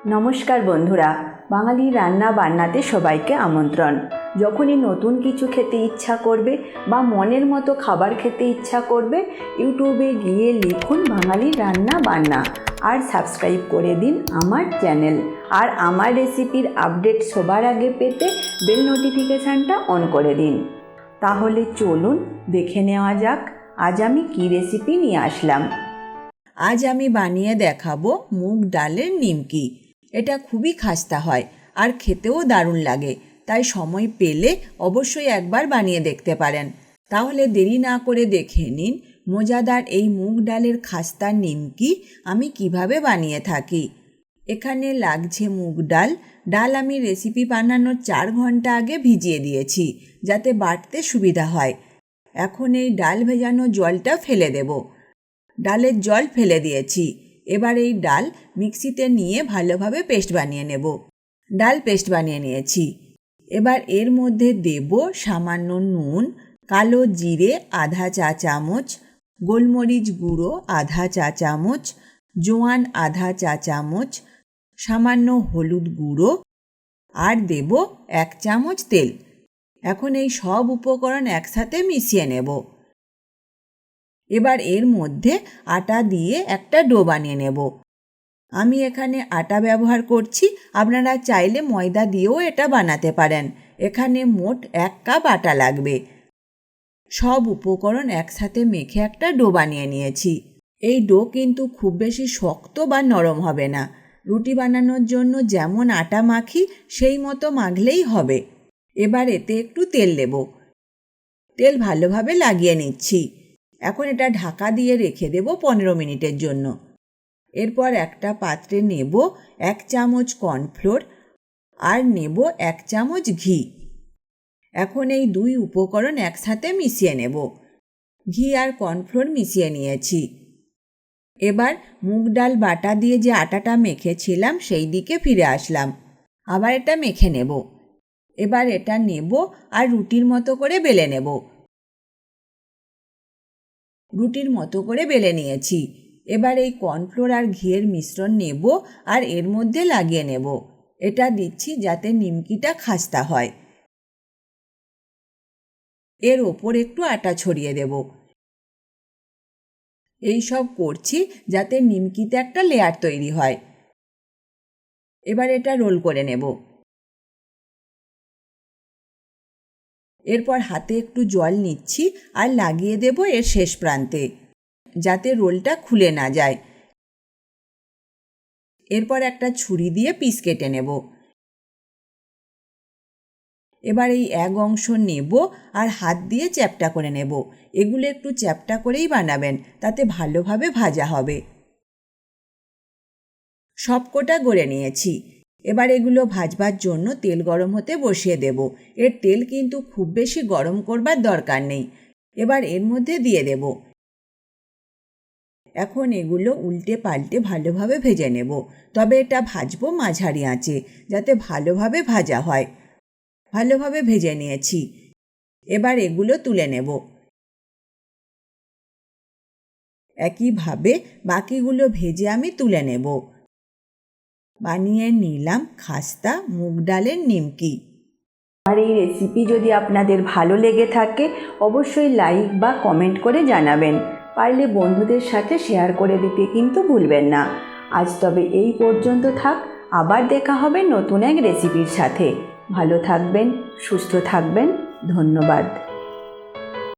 নমস্কার বন্ধুরা, বাঙালি রান্না বান্নাতে সবাইকে আমন্ত্রণ। যখনই নতুন কিছু খেতে ইচ্ছা করবে বা মনের মতো খাবার খেতে ইচ্ছা করবে, ইউটিউবে গিয়ে লিখুন বাঙালি রান্না বান্না আর সাবস্ক্রাইব করে দিন আমার চ্যানেল। আর আমার রেসিপির আপডেট সবার আগে পেতে বেল নোটিফিকেশানটা অন করে দিন। তাহলে চলুন দেখে নেওয়া যাক আজ আমি কী রেসিপি নিয়ে আসলাম। আজ আমি বানিয়ে দেখাবো মুগ ডালের নিমকি। এটা খুবই খাস্তা হয় আর খেতেও দারুণ লাগে, তাই সময় পেলে অবশ্যই একবার বানিয়ে দেখতে পারেন। তাহলে দেরি না করে দেখে নিন মজাদার এই মুগ ডালের খাস্তা নিমকি আমি কিভাবে বানিয়ে থাকি। এখানে লাগছে মুগ ডাল আমি রেসিপি বানানোর 4 ঘন্টা আগে ভিজিয়ে দিয়েছি যাতে বাটতে সুবিধা হয়। এখন এই ডাল ভেজানো জলটা ফেলে দেব। ডালের জল ফেলে দিয়েছি। এবার এই ডাল মিক্সিতে নিয়ে ভালোভাবে পেস্ট বানিয়ে নেব। ডাল পেস্ট বানিয়ে নিয়েছি। এবার এর মধ্যে দেব সামান্য নুন, কালো জিরে আধা চা চামচ, গোলমরিচ গুঁড়ো আধা চা চামচ, জোয়ান আধা চা চামচ, সামান্য হলুদ গুঁড়ো আর দেব 1 চামচ তেল। এখন এই সব উপকরণ একসাথে মিশিয়ে নেব। এবার এর মধ্যে আটা দিয়ে একটা ডো বানিয়ে নেব। আমি এখানে আটা ব্যবহার করছি, আপনারা চাইলে ময়দা দিয়েও এটা বানাতে পারেন। এখানে মোট 1 কাপ আটা লাগবে। সব উপকরণ একসাথে মেখে একটা ডো বানিয়ে নিয়েছি। এই ডো কিন্তু খুব বেশি শক্ত বা নরম হবে না। রুটি বানানোর জন্য যেমন আটা মাখি সেই মতো মাখলেই হবে। এবার এতে একটু তেল দেব। তেল ভালোভাবে লাগিয়ে নিচ্ছি। এখন এটা ঢাকা দিয়ে রেখে দেব 15 মিনিটের জন্য। এরপর একটা পাত্রে নেব 1 চামচ কর্নফ্লোর আর নেব 1 চামচ ঘি। এখন এই 2 উপকরণ একসাথে মিশিয়ে নেব। ঘি আর কর্নফ্লোর মিশিয়ে নিয়েছি। এবার মুগ ডাল বাটা দিয়ে যে আটাটা মেখেছিলাম সেই দিকে ফিরে আসলাম। আবার এটা মেখে নেব। এবার এটা নেব আর রুটির মতো করে বেলে নেব। রুটির মতো করে বেলে নিয়েছি। এবার এই কর্নফ্লোর আর ঘিয়ের মিশ্রণ নেব আর এর মধ্যে লাগিয়ে নেব। এটা দিচ্ছি যাতে নিমকিটা খাস্তা হয়। এর ওপর একটু আটা ছড়িয়ে দেব। এই সব করছি যাতে নিমকিতে একটা লেয়ার তৈরি হয়। এবার এটা রোল করে নেব। এরপর হাতে একটু জল নিচ্ছি আর লাগিয়ে দেব এর শেষ প্রান্তে যাতে রোলটা খুলে না যায়। এরপর একটা ছুরি দিয়ে পিস কেটে নেব। এবার এই এক অংশ নেব আর হাত দিয়ে চ্যাপ্টা করে নেব। এগুলো একটু চ্যাপ্টা করেই বানাবেন, তাতে ভালোভাবে ভাজা হবে। সবকটা গড়ে নিয়েছি। এবার এগুলো ভাজবার জন্য তেল গরম হতে বসিয়ে দেব। এর তেল কিন্তু খুব বেশি গরম করবার দরকার নেই। এবার এর মধ্যে দিয়ে দেব। এখন এগুলো উল্টে পাল্টে ভালোভাবে ভেজে নেব। তবে এটা ভাজবো মাঝারি আঁচে যাতে ভালোভাবে ভাজা হয়। ভালোভাবে ভেজে নিয়েছি। এবার এগুলো তুলে নেব। একইভাবে বাকিগুলো ভেজে আমি তুলে নেব। বানিয়ে নিলাম খাস্তা মুগ ডালের নিমকি। আর এই রেসিপি যদি আপনাদের ভালো লেগে থাকে অবশ্যই লাইক বা কমেন্ট করে জানাবেন। পারলে বন্ধুদের সাথে শেয়ার করে দিতে কিন্তু ভুলবেন না। আজ তবে এই পর্যন্ত থাক। আবার দেখা হবে নতুন এক রেসিপির সাথে। ভালো থাকবেন, সুস্থ থাকবেন। ধন্যবাদ।